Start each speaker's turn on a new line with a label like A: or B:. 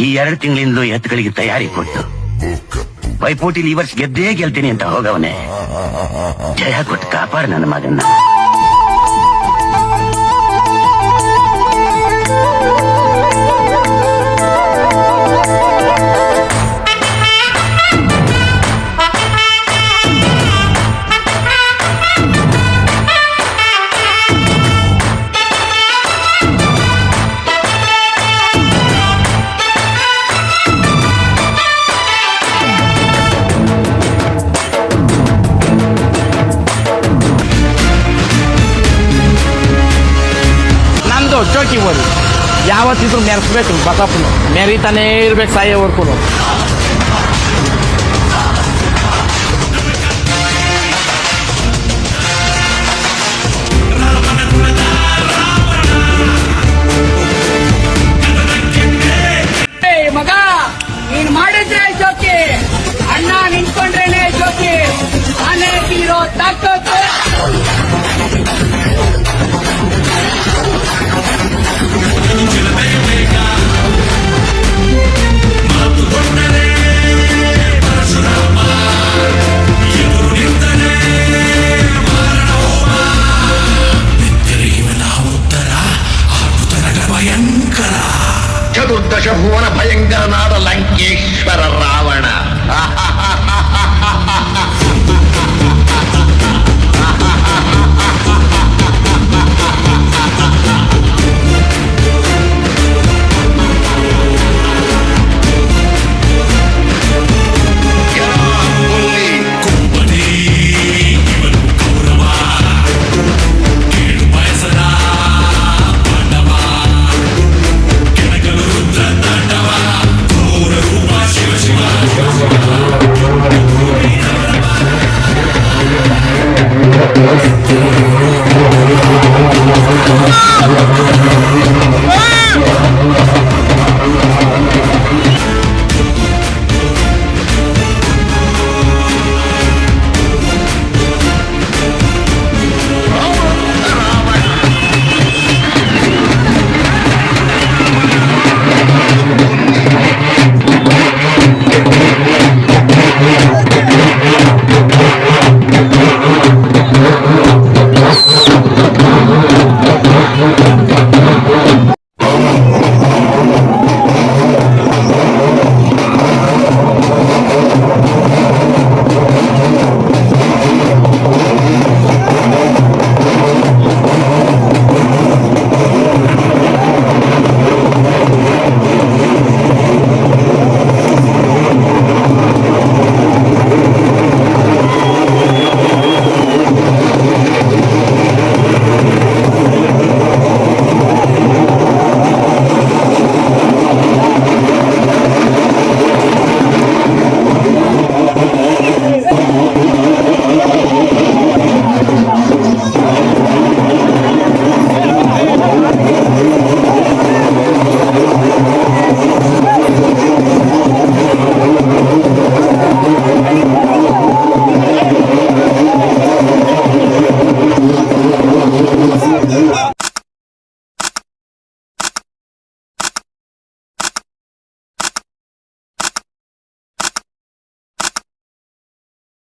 A: ಈ 2 ತಿಂಗಳಿಂದ ಎತ್ತುಗಳಿಗೆ ತಯಾರಿ ಕೊಟ್ಟು ಪೈಪೋಟಿಲಿ ಈ ವರ್ಷ ಗೆದ್ದೇ ಗೆಲ್ತೀನಿ ಅಂತ ಹೋಗವನೆ. ಜಯ ಕೊಟ್ಟು ಕಾಪಾಡ ನನ್ನ ಮಗನ್ನ.
B: ಜೋಕಿ ಓದಿ ಯಾವತ್ತಿದ್ರು ಮೆರೆಸ್ಬೇಕು ಬಸಪ್ಪನು, ಮೆರಿತಾನೇ ಇರ್ಬೇಕು ಸಾಯೋವರ್ಕು.
C: ಮಗ ನೀನ್ ಮಾಡಿದ್ರೆ ಜೋಕಿ, ಅಣ್ಣ ನಿಂತ್ಕೊಂಡ್ರೇನೆ ಜೋಕಿ, ಆನೆ ತೀರೋ ತಾಕತ್ತು.
D: ಚತುರ್ದಶ ಭುವನ ಭಯಂಕರನಾದ ಲಂಕೇಶ್ವರ ರಾವಣ.